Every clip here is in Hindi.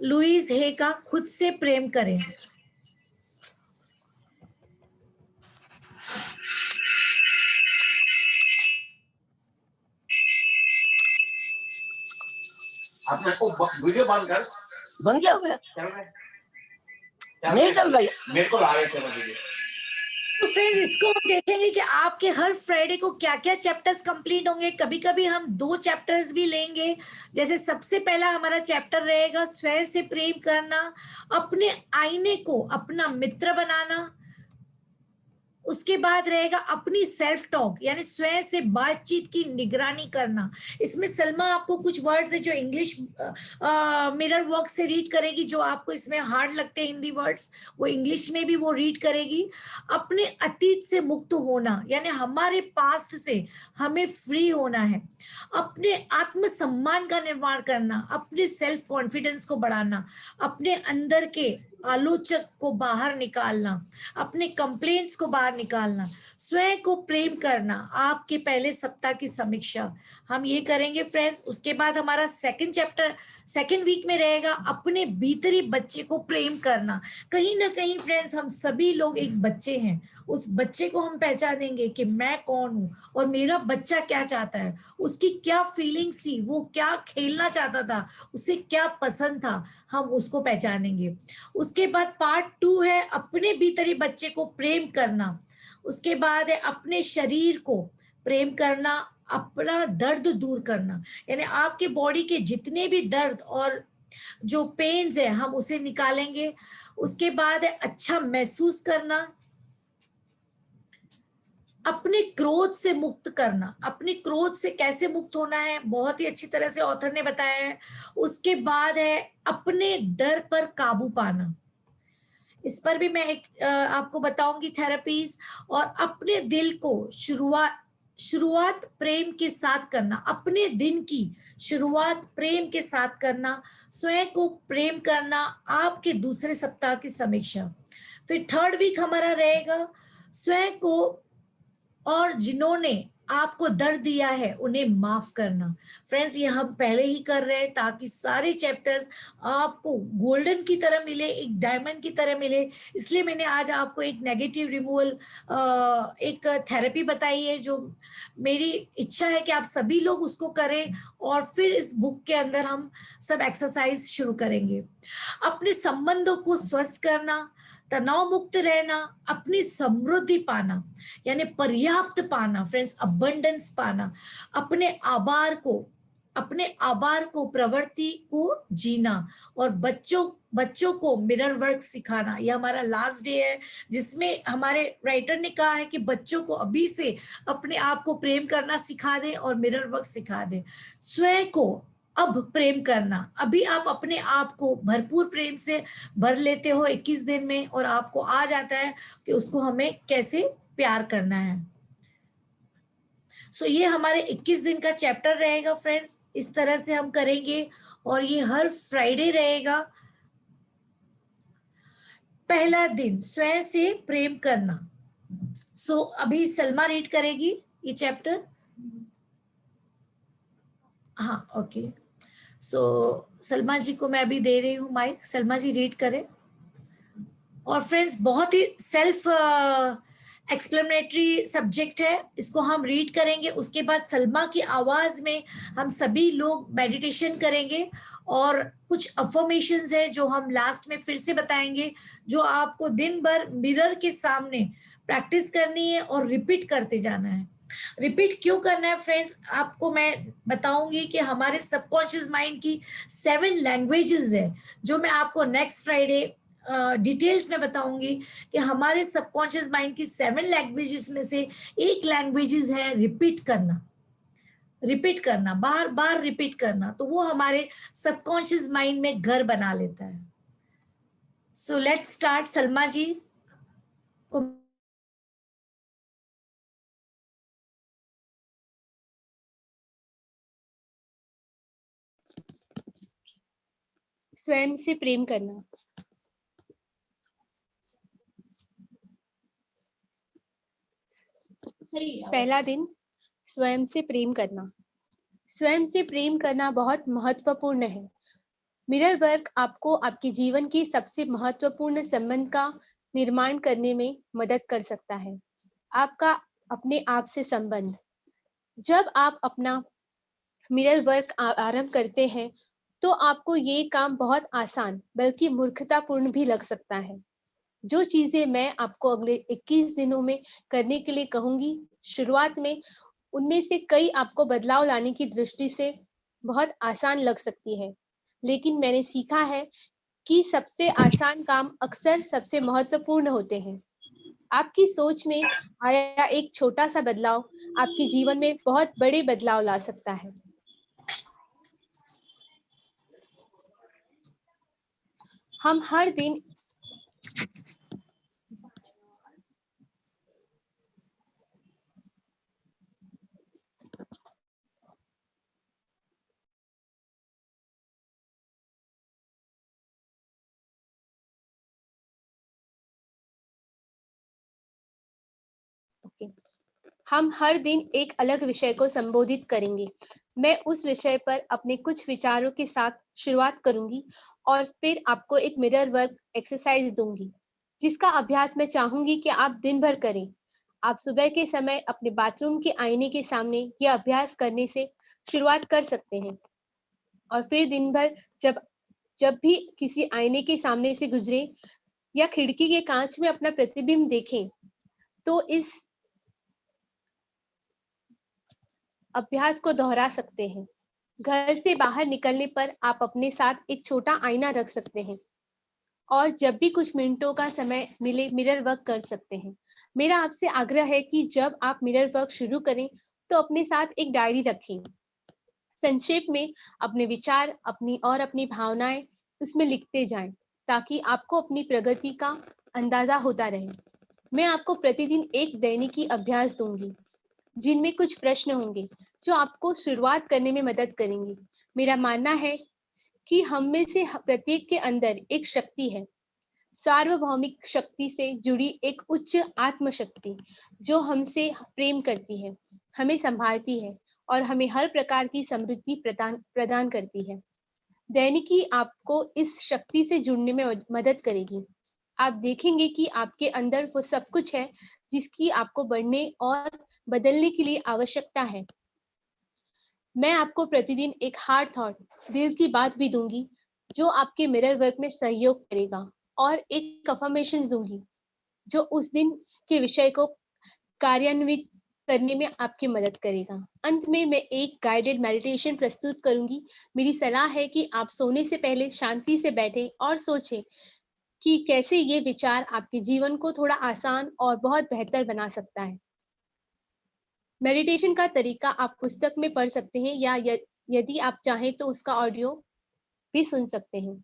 लुईस हे का खुद से प्रेम करें। अपने को वीडियो बंद कर। बन गया हुआ चल रहा है? नहीं चल रहा है। मेरे को ला रहे थे वीडियो। तो फ्रेंड्स इसको हम देखेंगे कि आपके हर फ्राइडे को क्या क्या चैप्टर्स कंप्लीट होंगे। कभी कभी हम 2 चैप्टर्स भी लेंगे। जैसे सबसे पहला हमारा चैप्टर रहेगा स्वयं से प्रेम करना, अपने आईने को अपना मित्र बनाना। उसके बाद रहेगा अपनी सेल्फ टॉक, यानी स्वयं से बातचीत की निगरानी करना। इसमें सलमा आपको कुछ वर्ड्स है जो इंग्लिश मिरर वर्क से रीड करेगी, जो आपको इसमें हार्ड लगते हैं हिंदी वर्ड्स, वो इंग्लिश में भी वो रीड करेगी। अपने अतीत से मुक्त होना, यानी हमारे पास्ट से हमें फ्री होना है। अपने आत्मसम्मान का निर्माण करना, अपने सेल्फ कॉन्फिडेंस को बढ़ाना, अपने अंदर के आलोचक को बाहर निकालना, अपने कंप्लेंट्स को बाहर निकालना, स्वयं को प्रेम करना, आपके पहले सप्ताह की समीक्षा हम ये करेंगे फ्रेंड्स। उसके बाद हमारा सेकंड चैप्टर सेकंड वीक में रहेगा अपने भीतरी बच्चे को प्रेम करना। कहीं ना कहीं फ्रेंड्स हम सभी लोग एक बच्चे हैं, उस बच्चे को हम पहचानेंगे कि मैं कौन हूँ और मेरा बच्चा क्या चाहता है, उसकी क्या फीलिंग्स थी, वो क्या खेलना चाहता था, उसे क्या पसंद था, हम उसको पहचानेंगे। उसके बाद पार्ट 2 है अपने भीतरी बच्चे को प्रेम करना। उसके बाद है अपने शरीर को प्रेम करना, अपना दर्द दूर करना, यानी आपके बॉडी के जितने भी दर्द और जो पेन्स है हम उसे निकालेंगे। उसके बाद है अच्छा महसूस करना, अपने क्रोध से मुक्त करना। अपने क्रोध से कैसे मुक्त होना है बहुत ही अच्छी तरह से ऑथर ने बताया है। उसके बाद है अपने डर पर काबू पाना, इस पर भी मैं एक आपको बताऊंगी थेरेपीज। और अपने दिल को शुरुआत प्रेम के साथ करना, अपने दिन की शुरुआत प्रेम के साथ करना, स्वयं को प्रेम करना, आपके दूसरे सप्ताह की समीक्षा। फिर थर्ड वीक हमारा रहेगा स्वयं को और जिन्होंने आपको दर्द दिया है उन्हें माफ करना। फ्रेंड्स ये हम पहले ही कर रहे हैं ताकि सारे चैप्टर्स आपको गोल्डन की तरह मिले, एक डायमंड की तरह मिले। इसलिए मैंने आज आपको एक नेगेटिव रिमूवल एक थेरेपी बताई है, जो मेरी इच्छा है कि आप सभी लोग उसको करें और फिर इस बुक के अंदर हम सब एक्सरसाइज शुरू करेंगे। अपने संबंधों को स्वस्थ करना, तनाव मुक्त रहना, अपनी समृद्धि पाना यानी पर्याप्त पाना फ्रेंड्स, अबंडेंस पाना, अपने आभार को प्रवृत्ति को जीना, और बच्चों को मिरर वर्क सिखाना। यह हमारा लास्ट डे है जिसमें हमारे राइटर ने कहा है कि बच्चों को अभी से अपने आप को प्रेम करना सिखा दें और मिरर वर्क सिखा दें। स्वयं को अब प्रेम करना, अभी आप अपने आप को भरपूर प्रेम से भर लेते हो 21 दिन में, और आपको आ जाता है कि उसको हमें कैसे प्यार करना है। सो ये हमारे 21 दिन का चैप्टर रहेगा फ्रेंड्स, इस तरह से हम करेंगे और ये हर फ्राइडे रहेगा। पहला दिन स्वयं से प्रेम करना। सो अभी सलमा रीड करेगी ये चैप्टर। हाँ ओके, सो सलमा जी को मैं अभी दे रही हूँ माइक, सलमा जी रीड करें। और फ्रेंड्स बहुत ही सेल्फ एक्सप्लेनेटरी सब्जेक्ट है, इसको हम रीड करेंगे। उसके बाद सलमा की आवाज में हम सभी लोग मेडिटेशन करेंगे और कुछ अफर्मेशंस है जो हम लास्ट में फिर से बताएंगे, जो आपको दिन भर मिरर के सामने प्रैक्टिस करनी है और रिपीट करते जाना है। रिपीट क्यों करना है फ्रेंड्स, आपको मैं बताऊंगी कि हमारे सबकॉन्शियस माइंड की 7 लैंग्वेजेस है, जो मैं आपको नेक्स्ट फ्राइडे डिटेल्स में बताऊंगी कि हमारे सबकॉन्शियस माइंड की 7 लैंग्वेजेस में से एक लैंग्वेजेस है रिपीट करना, बार बार रिपीट करना, तो वो हमारे सबकॉन्शियस माइंड में घर बना लेता है। So let's start. Salma ji को स्वयं से प्रेम करना। पहला दिन स्वयं से प्रेम करना। स्वयं से प्रेम करना बहुत महत्वपूर्ण है। मिरर वर्क आपको आपके जीवन के सबसे महत्वपूर्ण संबंध का निर्माण करने में मदद कर सकता है। आपका अपने आप से संबंध। जब आप अपना मिरर वर्क आरंभ करते हैं, तो आपको ये काम बहुत आसान बल्कि मूर्खतापूर्ण भी लग सकता है। जो चीजें मैं आपको अगले 21 दिनों में करने के लिए कहूंगी, शुरुआत में उनमें से कई आपको बदलाव लाने की दृष्टि से बहुत आसान लग सकती है, लेकिन मैंने सीखा है कि सबसे आसान काम अक्सर सबसे महत्वपूर्ण होते हैं। आपकी सोच में आया एक छोटा सा बदलाव आपके जीवन में बहुत बड़े बदलाव ला सकता है। हम हर दिन हम हर दिन एक अलग विषय को संबोधित करेंगे। मैं उस विषय पर अपने कुछ विचारों के साथ शुरुआत करूंगी और फिर आपको एक मिरर वर्क एक्सरसाइज दूंगी, जिसका अभ्यास मैं चाहूंगी कि आप दिन भर करें। आप सुबह के समय अपने बाथरूम के आईने के सामने यह अभ्यास करने से शुरुआत कर सकते हैं और फिर दिन भर जब जब भी किसी आईने के सामने से गुजरे या खिड़की के कांच में अपना प्रतिबिंब देखें, तो इस अभ्यास को दोहरा सकते हैं। घर से बाहर निकलने पर आप अपने साथ एक छोटा आईना रख सकते हैं और जब भी कुछ मिनटों का समय मिले मिरर वर्क कर सकते हैं। मेरा आपसे आग्रह है कि जब आप मिरर वर्क शुरू करें तो अपने साथ एक डायरी रखें। संक्षेप में अपने विचार अपनी भावनाएं उसमें लिखते जाएं, ताकि आपको अपनी प्रगति का अंदाजा होता रहे। मैं आपको प्रतिदिन एक दैनिकी अभ्यास दूंगी, जिनमें कुछ प्रश्न होंगे जो आपको शुरुआत करने में मदद करेंगे। मेरा मानना है कि हम में से प्रत्येक के अंदर एक शक्ति है, सार्वभौमिक शक्ति से जुड़ी एक उच्च आत्मशक्ति, जो हमसे प्रेम करती है, हमें संभालती है और हमें हर प्रकार की समृद्धि प्रदान करती है। दैनिकी आपको इस शक्ति से जुड़ने में मदद करेगी। आप देखेंगे कि आपके अंदर वो सब कुछ है जिसकी आपको बढ़ने और बदलने के लिए आवश्यकता है। मैं आपको प्रतिदिन एक हार्ड थॉट, दिल की बात भी दूंगी, जो आपके मिरर वर्क में सहयोग करेगा, और एक अफर्मेशन दूंगी जो उस दिन के विषय को कार्यान्वित करने में आपकी मदद करेगा। अंत में मैं एक गाइडेड मेडिटेशन प्रस्तुत करूंगी। मेरी सलाह है कि आप सोने से पहले शांति से बैठें और सोचें कि कैसे ये विचार आपके जीवन को थोड़ा आसान और बहुत बेहतर बना सकता है। मेडिटेशन का तरीका आप पुस्तक में पढ़ सकते हैं या यदि आप चाहें तो उसका ऑडियो भी सुन सकते हैं,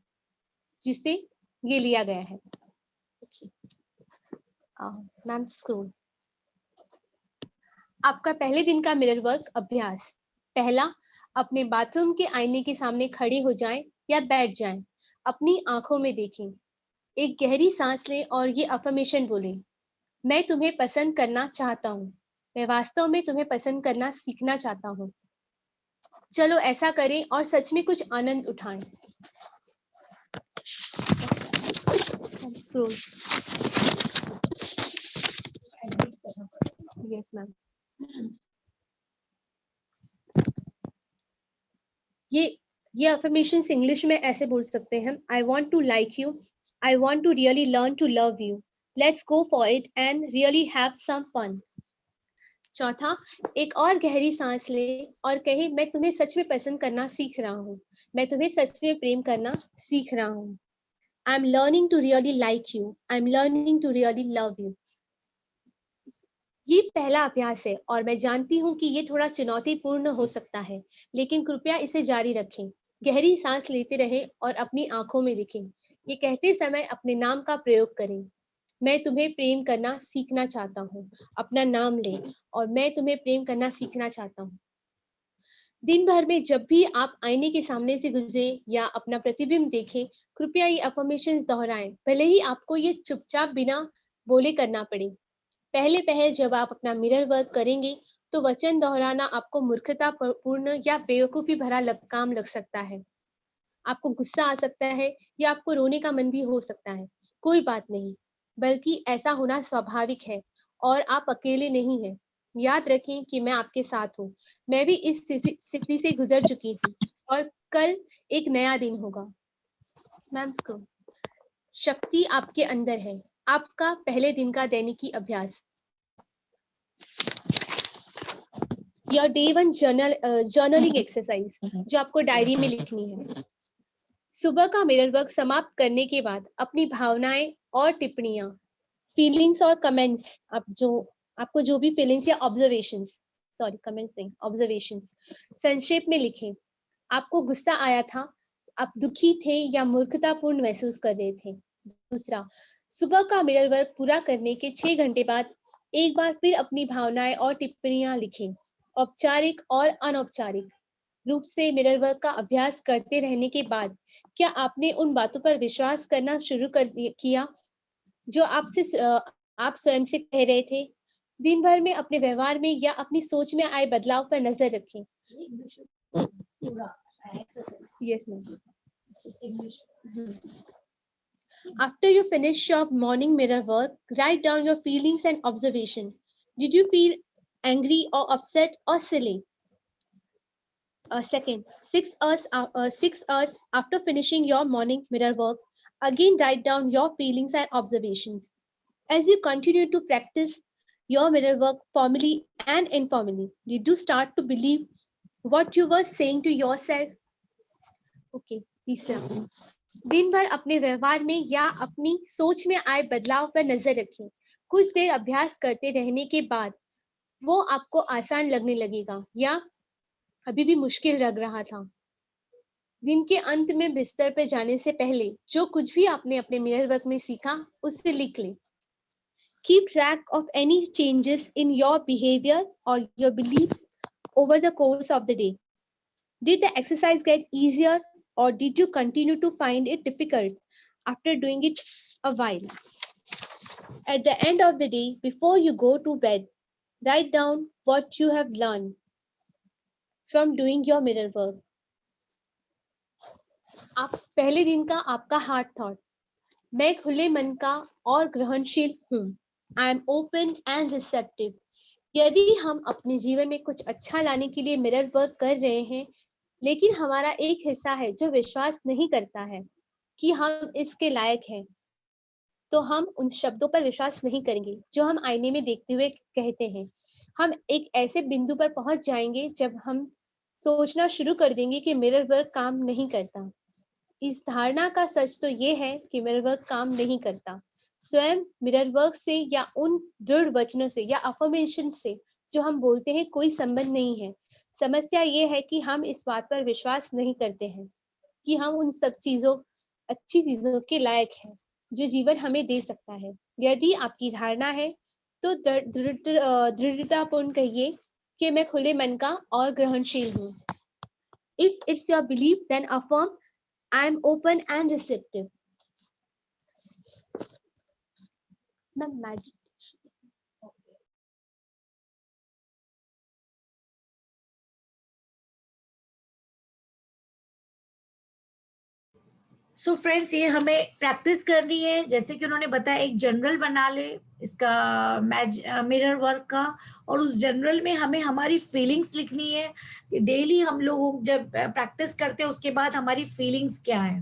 जिससे ये लिया गया है। Ma'am scroll. आपका पहले दिन का मिरर वर्क अभ्यास। पहला, अपने बाथरूम के आईने के सामने खड़े हो जाएं या बैठ जाएं। अपनी आंखों में देखें। एक गहरी सांस लें और ये अफर्मेशन बोलें। मैं तुम्हें पसंद करना चाहता हूँ। मैं वास्तव में तुम्हें पसंद करना सीखना चाहता हूँ। चलो ऐसा करें और सच में कुछ आनंद उठाएं। Yes ma'am. ये अफर्मेशंस इंग्लिश में ऐसे बोल सकते हैं। I want to like you, I want to really learn to love you, let's go for it and really have some fun. चौथा, एक और गहरी सांस ले और कहे, मैं तुम्हें सच में पसंद करना सीख रहा हूँ। मैं तुम्हें सच में प्रेम करना सीख रहा हूँ। I am learning to really like you, I am learning to really love you. ये पहला अभ्यास है और मैं जानती हूँ कि ये थोड़ा चुनौतीपूर्ण हो सकता है, लेकिन कृपया इसे जारी रखें। गहरी सांस लेते रहें और अपनी आंखों में देखें। ये कहते समय अपने नाम का प्रयोग करें। मैं तुम्हें प्रेम करना सीखना चाहता हूँ। अपना नाम लें और मैं तुम्हें प्रेम करना सीखना चाहता हूँ। दिन भर में जब भी आप आईने के सामने से गुजरे या अपना प्रतिबिंब देखें, कृपया ये अफर्मेशंस दोहराएं, भले ही आपको ये चुपचाप बिना बोले करना पड़े। पहले जब आप अपना मिरर वर्क करेंगे तो वचन दोहराना आपको मूर्खता पूर्ण या बेवकूफी भरा काम लग सकता है। आपको गुस्सा आ सकता है या आपको रोने का मन भी हो सकता है। कोई बात नहीं, बल्कि ऐसा होना स्वाभाविक है और आप अकेले नहीं हैं। याद रखें कि मैं आपके साथ हूँ। मैं भी इस स्थिति से गुजर चुकी हूँ और कल एक नया दिन होगा। मैम स्कूल शक्ति आपके अंदर है। आपका पहले दिन का दैनिकी अभ्यास। योर डे 1 जर्नलिंग एक्सरसाइज, जो आपको डायरी में लिखनी है। सुबह का मिरर वर्क समाप्त करने के बाद अपनी भावनाएं और टिप्पणियां, फीलिंग्स और कमेंट्स, आपको जो भी फीलिंग्स या ऑब्जर्वेशंस, सॉरी कमेंट्स नहीं, ऑब्जर्वेशंस संक्षेप में लिखें। आपको गुस्सा आया था, आप दुखी थे या मूर्खतापूर्ण महसूस कर रहे थे। दूसरा, सुबह का मिरर वर्क पूरा करने के 6 घंटे बाद एक बार फिर अपनी भावनाएं और टिप्पणियां लिखें। औपचारिक और अनौपचारिक रूप से मिरर वर्क का अभ्यास करते रहने के बाद क्या आपने उन बातों पर विश्वास करना शुरू कर किया जो आप स्वयं से कह रहे थे? दिन भर में अपने व्यवहार में या अपनी सोच में आए बदलाव पर नजर रखें। Yes, ma'am. After you finish your morning mirror work, write down your feelings and observation. Did you feel angry or upset or silly? Second, 6 hours after finishing your morning mirror work, again write down your feelings and observations. As you continue to practice your mirror work formally and informally, did you start to believe what you were saying to yourself? Okay, तीसरा, दिन भर अपने व्यवहार में या अपनी सोच में आए बदलाव पर नजर रखें। कुछ देर अभ्यास करते रहने के बाद वो आपको आसान लगने लगेगा या अभी भी मुश्किल लग रहा था। दिन के अंत में बिस्तर पर जाने से पहले जो कुछ भी आपने अपने मिरर वर्क में सीखा उसे लिख लें। Keep track of any changes in your behavior or your beliefs over the course of the day. Did the exercise get easier or did you continue to find it difficult after doing it a while? At the end of the day, before you go to bed, write down what you have learned from doing your mirror work. आप पहले दिन का आपका हार्ट थॉट, मैं खुले मन का और ग्रहणशील हूँ। I am open and receptive. यदि हम अपने जीवन में कुछ अच्छा लाने के लिए मिरर वर्क कर रहे हैं, लेकिन हमारा एक हिस्सा है जो विश्वास नहीं करता है कि हम इसके लायक हैं, तो हम उन शब्दों पर विश्वास नहीं करेंगे जो हम आईने में देखते हुए कहते हैं। हम एक ऐसे बिंदु पर पहुंच जाएंगे जब हम सोचना शुरू कर देंगे कि मिरर वर्क काम नहीं करता। इस धारणा का सच तो ये है कि मिरर वर्क काम नहीं करता। स्वयं मिरर वर्क से या उन दृढ़ वचनों से या अफर्मेशन से जो हम बोलते हैं कोई संबंध नहीं है। समस्या ये है कि हम इस बात पर विश्वास नहीं करते हैं कि हम उन सब अच्छी चीजों के लायक हैं जो जीवन हमें दे सकता है। यदि आपकी धारणा है तो दृढ़तापूर्ण कहिए कि मैं खुले मन का और ग्रहणशील हूँ। If it's your belief, then affirm, I am open and receptive. So friends, ये हमें प्रैक्टिस करनी है। जैसे कि उन्होंने बताया, एक जनरल बना ले इसका मिरर वर्क का, और उस जनरल में हमें हमारी फीलिंग्स लिखनी है कि डेली हम लोग जब प्रैक्टिस करते हैं उसके बाद हमारी फीलिंग्स क्या है।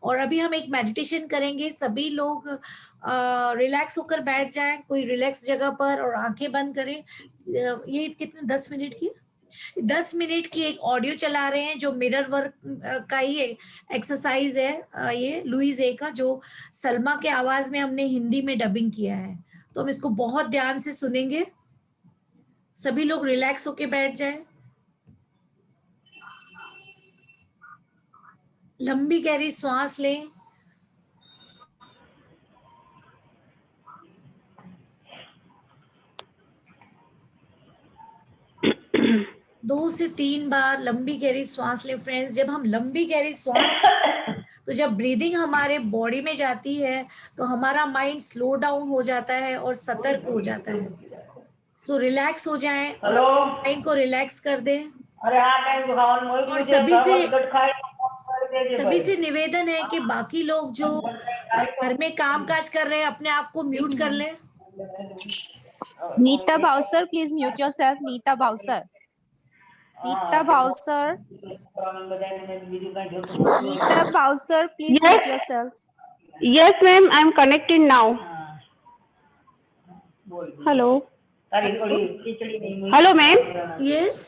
और अभी हम एक मेडिटेशन करेंगे। सभी लोग रिलैक्स होकर बैठ जाएं कोई रिलैक्स जगह पर और आंखें बंद करें। ये कितने 10 मिनट की एक ऑडियो चला रहे हैं जो मिरर वर्क का ही एक्सरसाइज है। ये लुइस ए का, जो सलमा के आवाज में हमने हिंदी में डबिंग किया है। तो हम इसको बहुत ध्यान से सुनेंगे। सभी लोग रिलैक्स होके बैठ जाएं। लंबी गहरी श्वास लें। दो से 3 बार लंबी गहरी श्वास लें। फ्रेंड्स, जब हम लंबी गहरी श्वास तो जब ब्रीदिंग हमारे बॉडी में जाती है तो हमारा माइंड स्लो डाउन हो जाता है और सतर्क हो जाता है। सो रिलैक्स हो जाएं और माइंड को रिलैक्स कर दें। और सभी से सभी से निवेदन है कि बाकी लोग जो घर में काम काज कर रहे हैं अपने आप को म्यूट कर लें। Neeta Bowser, please mute yourself. Neeta Bowser. Neeta Bowser. Neeta Bowser, please Yes. mute yourself. Yes, ma'am. I'm connected now. Hello. Hello, ma'am. Yes.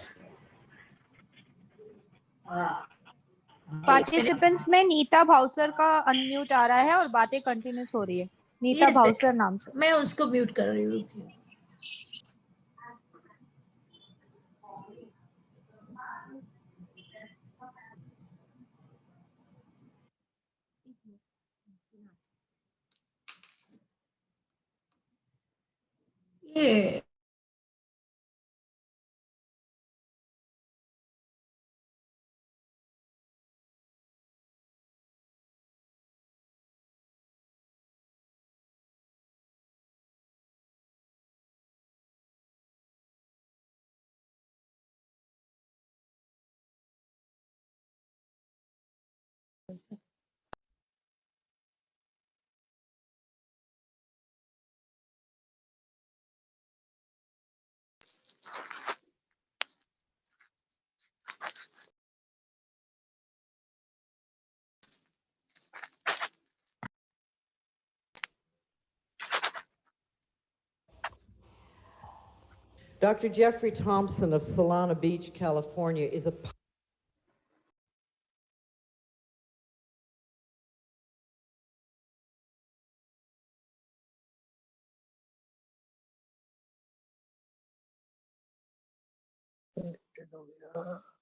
Participants में नीता भावसर का अनम्यूट आ रहा है और बातें कंटिन्यूस हो रही है नीता Yes, भावसर नाम से। मैं उसको म्यूट कर रही हूँ। ये Dr. Jeffrey Thompson of Solana Beach, California, is a हो गया।